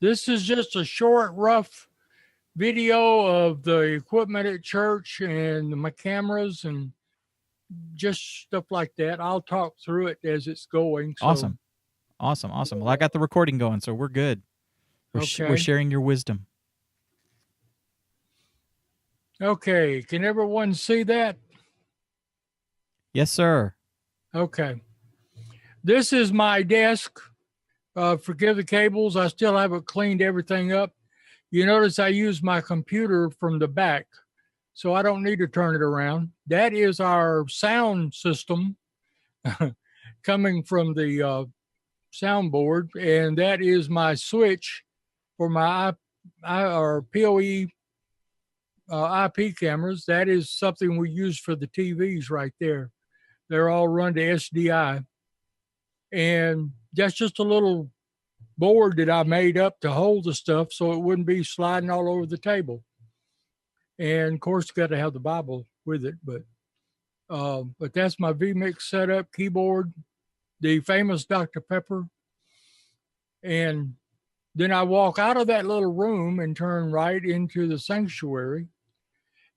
This is just a short, rough video of the equipment at church and my cameras and just stuff like that. I'll talk through it as it's going. So, Awesome. Awesome. Awesome. Well, I got the recording going, so we're good. We're okay. sharing your wisdom. Okay. Can everyone see that? Yes, sir. Okay. This is my desk. Forgive the cables. I still haven't cleaned everything up. You notice I use my computer from the back, so I don't need to turn it around. That is our sound system coming from the soundboard, and that is my switch for my or PoE IP cameras. That is something we use for the TVs right there. They're all run to SDI, and that's just a little board that I made up to hold the stuff so it wouldn't be sliding all over the table. And of course, got to have the Bible with it. But that's my vMix setup, keyboard, the famous Dr. Pepper, and then I walk out of that little room and turn right into the sanctuary.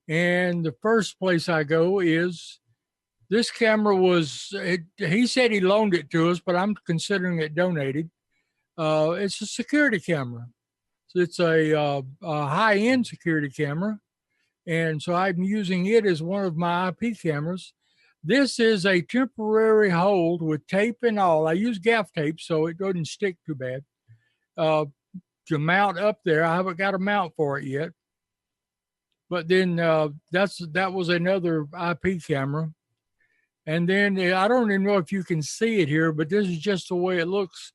And the first place I go is this camera he said he loaned it to us, but I'm considering it donated. It's a security camera. So it's a high end security camera. And so I'm using it as one of my IP cameras. This is a temporary hold with tape and all. I use gaff tape so it doesn't stick too bad. Uh, to mount up there, I haven't got a mount for it yet. But then that was another IP camera. And then I don't even know if you can see it here, but this is just the way it looks.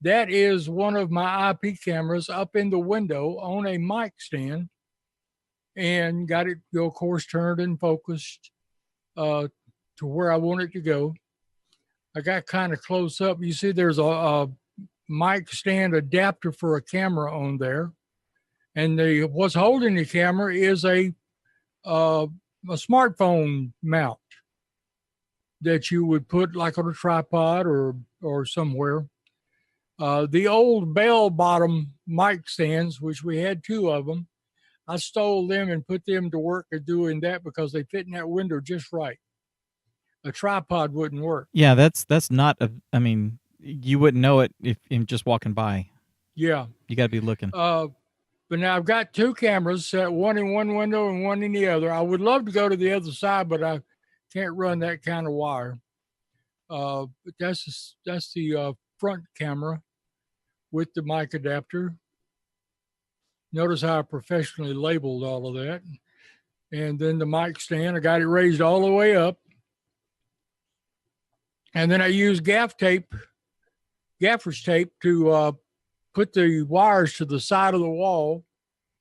That is one of my IP cameras up in the window on a mic stand, and got it, of course, turned and focused to where I want it to go. I got kind of close up. You see, there's a mic stand adapter for a camera on there, and what's holding the camera is a smartphone mount that you would put like on a tripod or somewhere. The old bell bottom mic stands, which we had two of them, I stole them and put them to work at doing that because they fit in that window just right. A tripod wouldn't work. Yeah, that's not a. I mean, you wouldn't know it if in just walking by. Yeah. You got to be looking. But now I've got two cameras set, one in one window and one in the other. I would love to go to the other side, but I can't run that kind of wire. But that's the front camera with the mic adapter. Notice how I professionally labeled all of that. And then the mic stand, I got it raised all the way up. And then I use gaffer's tape to put the wires to the side of the wall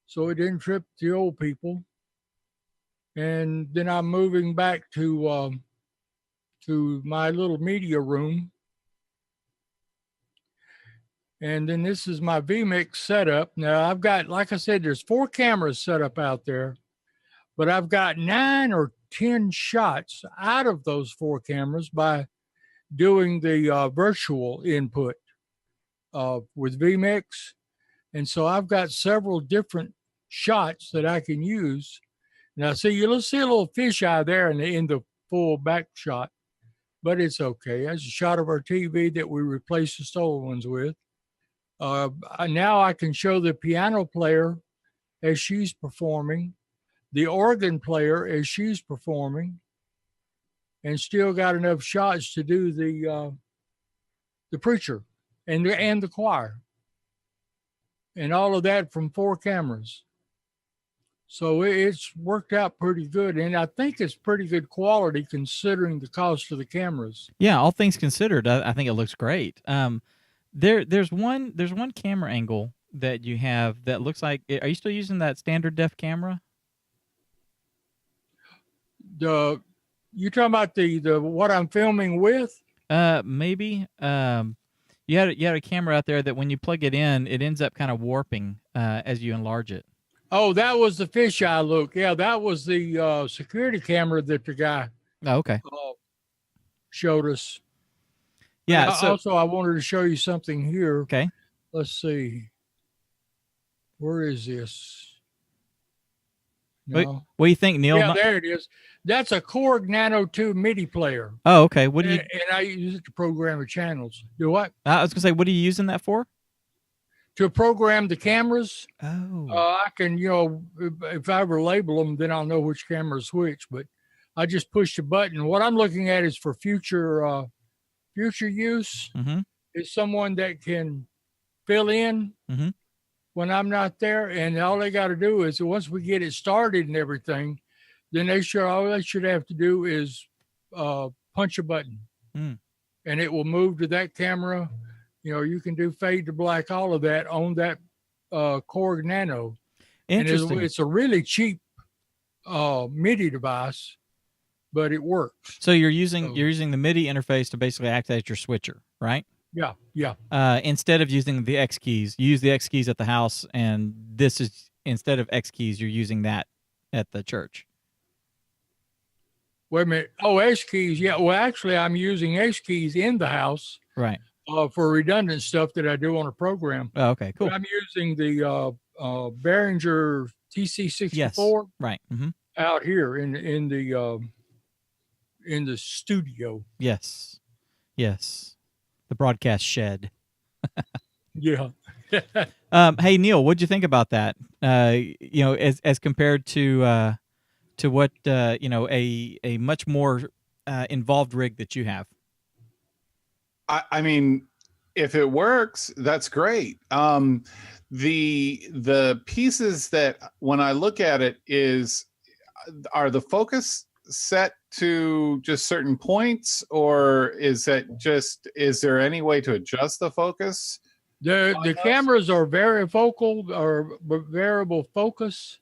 so it didn't trip the old people. And then I'm moving back to my little media room. And then this is my vMix setup. Now I've got, like I said, there's 4 cameras set up out there, but I've got 9 or 10 shots out of those 4 cameras by doing the virtual input with vMix. And so I've got several different shots that I can use. Now, see, you'll see a little fisheye there in the full back shot, but it's okay. That's a shot of our TV that we replaced the stolen ones with. Now I can show the piano player as she's performing, the organ player as she's performing, and still got enough shots to do the preacher and the choir, and all of that from 4 cameras. So it's worked out pretty good, and I think it's pretty good quality considering the cost of the cameras. Yeah, all things considered, I think it looks great. There's one camera angle that you have that looks like. Are you still using that standard def camera? You talking about the what I'm filming with? Maybe. You had a camera out there that when you plug it in, it ends up kind of warping as you enlarge it. Oh, that was the fisheye look. Yeah, that was the security camera that the guy Oh, okay. Showed us. Yeah. Also, I wanted to show you something here. Okay. Let's see. Where is this? Wait, No. what do you think, Neil? Yeah, there it is. That's a Korg Nano 2 MIDI player. Oh, okay. What do you? And I use it to program the channels. Do what? I was gonna say, what are you using that for? To program the cameras. Oh, I can, if I ever label them, then I'll know which camera is which. But I just push the button. What I'm looking at is for future use. mm-hmm. Is someone that can fill in Mm-hmm. when I'm not there, and all they got to do is once we get it started and everything, then all they should have to do is punch a button, and it will move to that camera. You can do fade to black, all of that on that Korg Nano. Interesting. And it's a really cheap MIDI device, but it works. So you're using the MIDI interface to basically act as your switcher, right? Yeah, yeah. Instead of using the X keys, you use the X keys at the house, and this is instead of X keys, you're using that at the church. Wait a minute. Oh, X keys. Yeah. Well, actually, I'm using X keys in the house, right? For redundant stuff that I do on a program. Oh, okay, cool. But I'm using the Behringer TC64. Yes, right. Mm-hmm. Out here in the studio. Yes, yes, the broadcast shed. Yeah. Hey Neil, what'd you think about that? As compared to what a much more involved rig that you have. I mean, if it works, that's great. The pieces that when I look at it are the focus set to just certain points, or is there any way to adjust the focus? The cameras are varifocal or variable focus.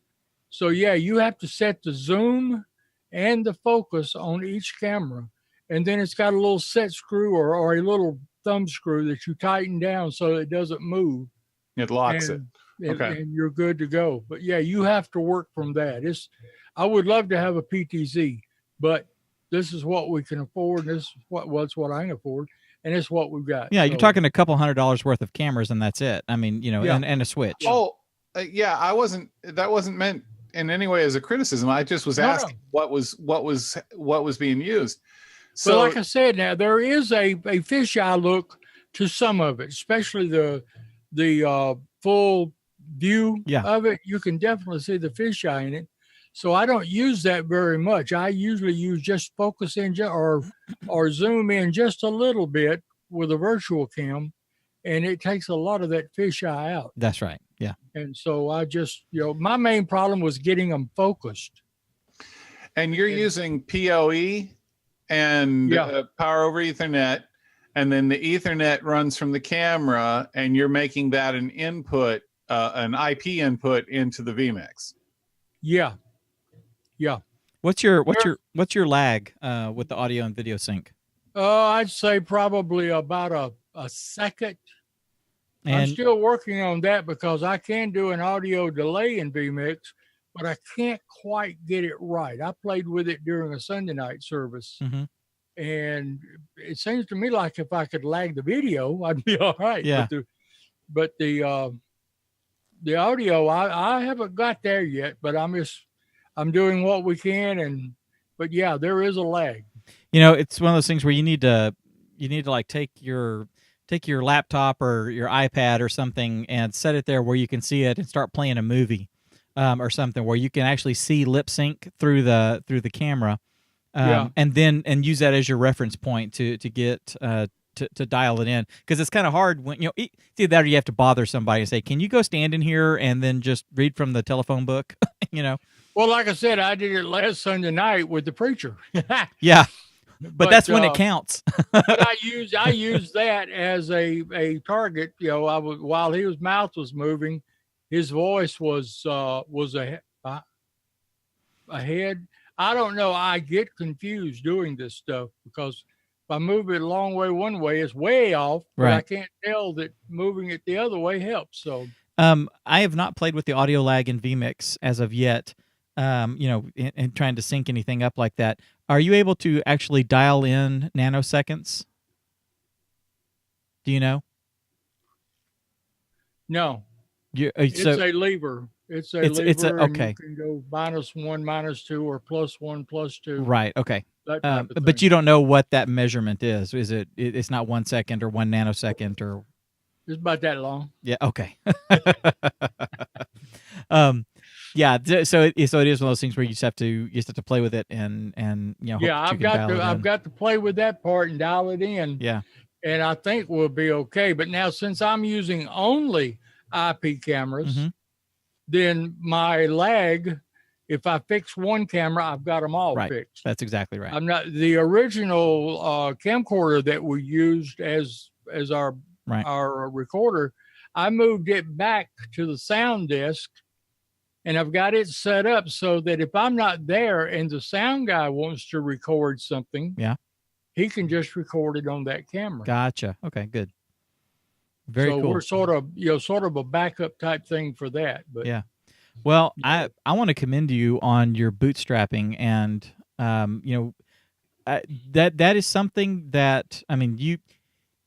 So yeah, you have to set the zoom and the focus on each camera. And then it's got a little set screw or a little thumb screw that you tighten down so it doesn't move. It locks it. Okay. And you're good to go. But yeah, you have to work from that. I would love to have a PTZ, but this is what we can afford. This is it's what I can afford, and it's what we've got. Yeah, you're talking a couple $100 worth of cameras, and that's it. I mean, and a switch. Oh, yeah. That wasn't meant in any way as a criticism. I just was asking what was being used. So, like I said, now there is a fisheye look to some of it, especially the full view of it. You can definitely see the fisheye in it. So I don't use that very much. I usually use just focus in or zoom in just a little bit with a virtual cam, and it takes a lot of that fisheye out. That's right. Yeah. And so I just, my main problem was getting them focused. And you're using PoE and power over Ethernet, and then the Ethernet runs from the camera, and you're making that an input, an IP input into the vMix. Yeah. Yeah. What's your lag with the audio and video sync? I'd say probably about a second. And I'm still working on that because I can do an audio delay in vMix, but I can't quite get it right. I played with it during a Sunday night service, and it seems to me like if I could lag the video, I'd be all right. Yeah. But the audio, I haven't got there yet, but I'm doing what we can, but yeah, there is a lag. It's one of those things where you need to like take your laptop or your iPad or something and set it there where you can see it and start playing a movie, or something where you can actually see lip sync through the camera, and use that as your reference point to get to dial it in, because it's kind of hard when it's either that or you have to bother somebody and say, can you go stand in here and then just read from the telephone book. Well, like I said, I did it last Sunday night with the preacher. Yeah, but that's when it counts. But I used that as a target. While his mouth was moving, his voice was ahead. I don't know. I get confused doing this stuff because if I move it a long way one way, it's way off. But I can't tell that moving it the other way helps. So. I have not played with the audio lag in vMix as of yet. And trying to sync anything up like that. Are you able to actually dial in nanoseconds? Do you know? No. It's a lever. It's a lever, it's a, and you okay. can go -1, -2, or +1, +2. Right. Okay. That type of But thing. you don't know what that measurement is. Is it's not 1 second or 1 nanosecond or? It's about that long. Yeah. Okay. um, yeah. So it is one of those things where you just have to play with it and hope Yeah, that you can dial it in. I've got to play with that part and dial it in. Yeah. And I think we'll be okay. But now, since I'm using only IP cameras, Mm-hmm. then my lag, if I fix one camera, I've got them all Right. fixed. That's exactly right. I'm not the original camcorder that we used as our recorder. I moved it back to the sound desk, and I've got it set up so that if I'm not there and the sound guy wants to record something, yeah, he can just record it on that camera. Gotcha. Okay, good. Very cool. So we're sort of a backup type thing for that. But yeah. Well, I want to commend you on your bootstrapping, and that is something that, I mean,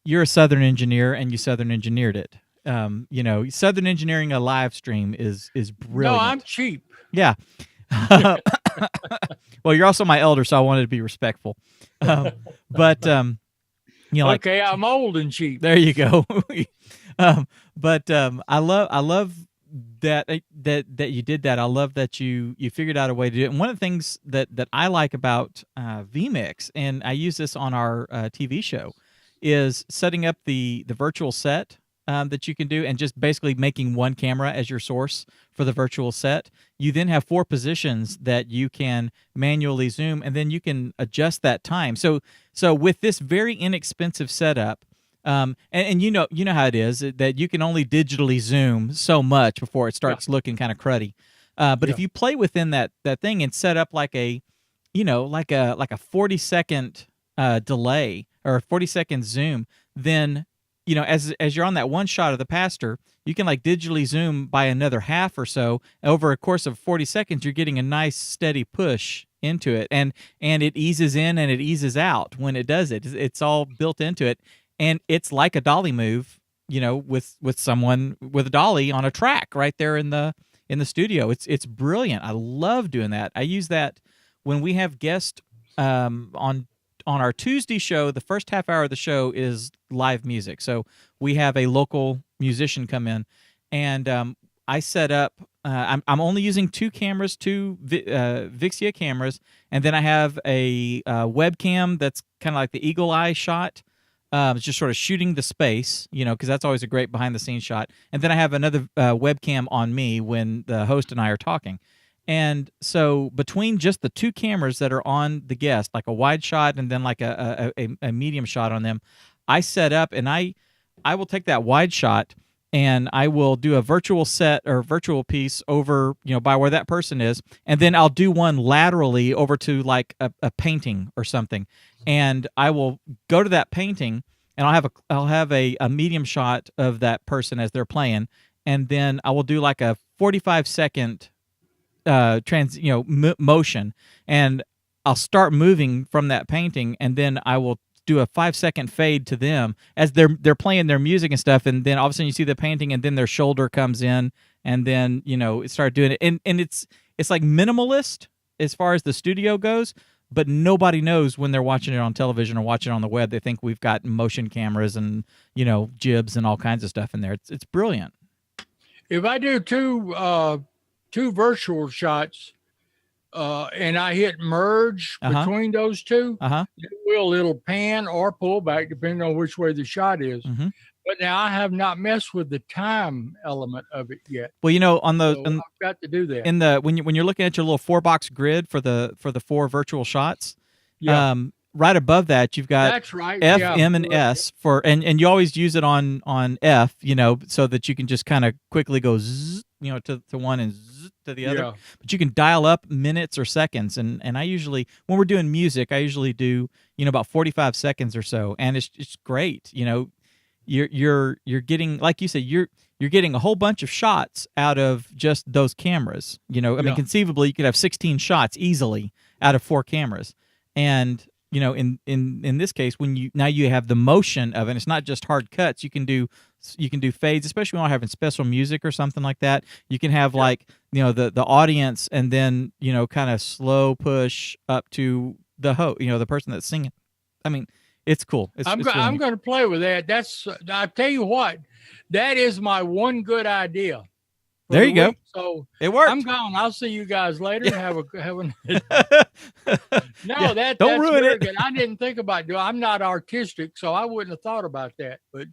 you're a Southern engineer and you Southern engineered it. Southern engineering a live stream is brilliant. No, I'm cheap. Yeah. Well, you're also my elder, so I wanted to be respectful. But okay, I'm old and cheap. There you go. But I love that you did that. I love that you figured out a way to do it. And one of the things that I like about vMix, and I use this on our TV show, is setting up the virtual set that you can do, and just basically making one camera as your source for the virtual set. You then have 4 positions that you can manually zoom, and then you can adjust that time. So with this very inexpensive setup, and you know how it is, that you can only digitally zoom so much before it starts looking kind of cruddy. But if you play within that thing and set up like a 40-second delay or a 40-second zoom, then as you're on that one shot of the pastor, you can like digitally zoom by another half or so. Over a course of 40 seconds, you're getting a nice steady push into it, and it eases in and it eases out when it does it. It's all built into it, and it's like a dolly move, with someone with a dolly on a track right there in the studio. It's brilliant. I love doing that. I use that when we have guests on our Tuesday show. The first half hour of the show is live music. So we have a local musician come in, and I set up, I'm only using 2 cameras, 2 Vixia cameras, and then I have a webcam that's kind of like the eagle eye shot. It's just sort of shooting the space, because that's always a great behind-the-scenes shot. And then I have another webcam on me when the host and I are talking. And so between just the 2 cameras that are on the guest, like a wide shot and then like a medium shot on them, I set up, and I will take that wide shot and I will do a virtual set or virtual piece over, by where that person is. And then I'll do one laterally over to like a painting or something. And I will go to that painting, and I'll have a medium shot of that person as they're playing. And then I will do like a 45-second motion, and I'll start moving from that painting, and then I will do a 5-second fade to them as they're playing their music and stuff, and then all of a sudden you see the painting, and then their shoulder comes in, and then it started doing it, and it's like minimalist as far as the studio goes, but nobody knows when they're watching it on television or watching it on the web. They think we've got motion cameras and jibs and all kinds of stuff in there. It's brilliant. If I do two virtual shots, and I hit merge between those 2, it'll pan or pull back depending on which way the shot is. Mm-hmm. But now I have not messed with the time element of it yet. Well, on the I've got to do that. When you're looking at your little 4-box grid for the 4 virtual shots, yeah. Right above that you've got That's right. F, M, and S for, and you always use it on F, so that you can just kind of quickly go zzz, to one and zzz to the other. Yeah. But you can dial up minutes or seconds, and I usually, when we're doing music, I usually do about 45 seconds or so, and it's great. You're getting, like you said, you're getting a whole bunch of shots out of just those cameras. I mean, conceivably you could have 16 shots easily out of 4 cameras, and in this case, when you have the motion of it, it's not just hard cuts. You can do fades, especially when I'm having special music or something like that. You can have like the audience, and then kind of slow push up to the the person that's singing. I mean, it's cool. I'm going to play with that. I tell you what, that is my one good idea. There you go. So it worked. I'm gone. I'll see you guys later. Yeah. That's ruin it. Good. I didn't think about it. I'm not artistic, so I wouldn't have thought about that. But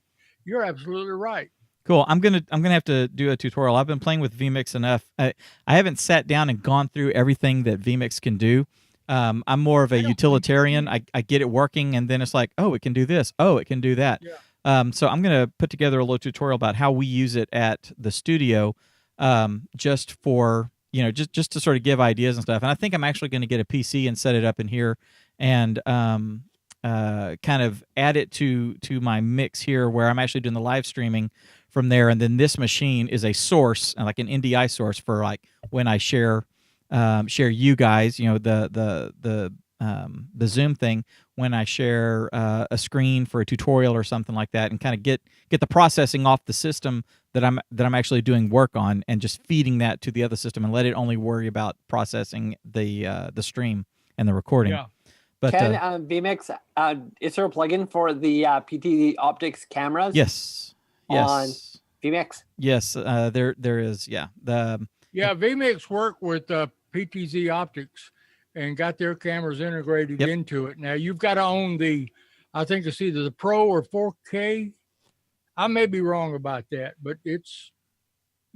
you're absolutely right. Cool. I'm gonna have to do a tutorial. I've been playing with vMix enough. I haven't sat down and gone through everything that vMix can do. I'm more of a utilitarian. I get it working, and then it's like, oh, it can do this. Oh, it can do that. Yeah. So I'm gonna put together a little tutorial about how we use it at the studio. Just for just to sort of give ideas and stuff. And I think I'm actually going to get a PC and set it up in here, and kind of add it to my mix here, where I'm actually doing the live streaming from there. And then this machine is a source, like an NDI source for like when I share you guys, the Zoom thing, when I share a screen for a tutorial or something like that, and kind of get the processing off the system that I'm actually doing work on, and just feeding that to the other system, and let it only worry about processing the stream and the recording. Yeah. But Can vMix, is there a plugin for the PT Optics cameras? Yes. On vMix? Yes, there is. Yeah. vMix worked with PTZ Optics and got their cameras integrated into it. Now you've got to own I think it's either the Pro or 4K. I may be wrong about that, but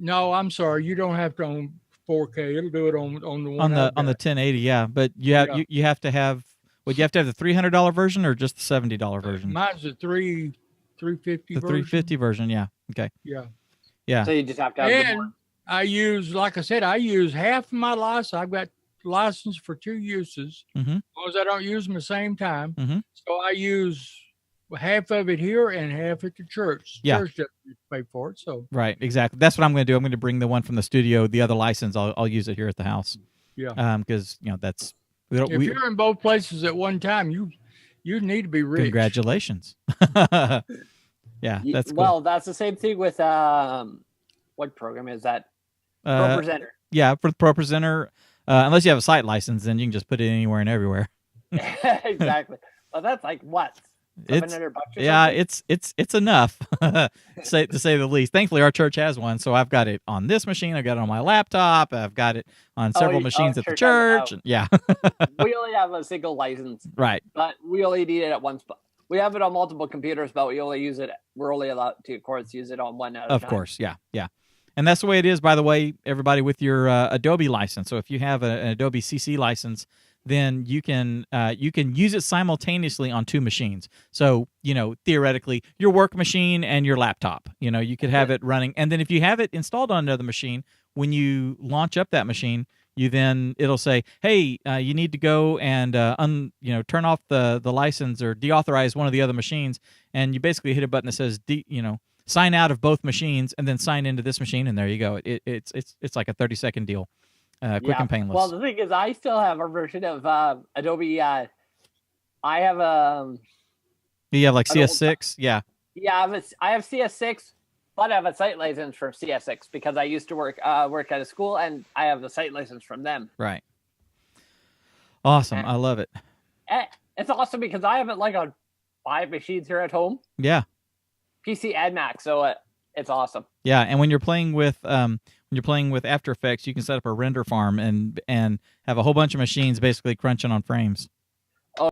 I'm sorry, you don't have to own 4K. It'll do it on the one on the 1080. Yeah, but you have to have. Would you have to have the $300 version or just the $70 version? Mine's the 350 the version. 350 version. Yeah. Okay. Yeah. So you just have to have the board. I use half of my license. I've got license for 2 uses, mm-hmm. as long as I don't use them at the same time. Mm-hmm. So I use half of it here and half at the church. Yeah. Church doesn't pay for it. So right, exactly. That's what I'm going to do. I'm going to bring the one from the studio. The other license, I'll use it here at the house. Yeah. Because that's if you're in both places at one time, you need to be rich. Congratulations. Yeah, that's cool. Well, that's the same thing with what program is that? ProPresenter. Yeah, for the ProPresenter. Unless you have a site license, then you can just put it anywhere and everywhere. Exactly. Well, that's like what? $700 yeah, it's enough to say the least. Thankfully, our church has one, so I've got it on this machine. I've got it on my laptop. I've got it on several machines at the church. Yeah, we only have a single license, right? But we only need it at one spot. We have it on multiple computers, but we're only allowed to, of course, use it on one at a time. Of course, yeah. And that's the way it is, by the way, everybody, with your Adobe license. So if you have an Adobe CC license, then you can use it simultaneously on 2 machines. So, theoretically, your work machine and your laptop, you could have it running. And then if you have it installed on another machine, when you launch up that machine, it'll say, hey, you need to go and turn off the license or deauthorize one of the other machines. And you basically hit a button that says, sign out of both machines, and then sign into this machine, and there you go. It's like a 30-second deal, quick and painless. Well, the thing is, I still have a version of Adobe. I have You have like CS6, yeah. Yeah, I have CS6, but I have a site license for CS6 because I used to work at a school, and I have the site license from them. Right. Awesome, I love it. It's awesome because I have it like on 5 machines here at home. Yeah. PC and Mac, so it's awesome. Yeah, and when you're playing with After Effects, you can set up a render farm and have a whole bunch of machines basically crunching on frames.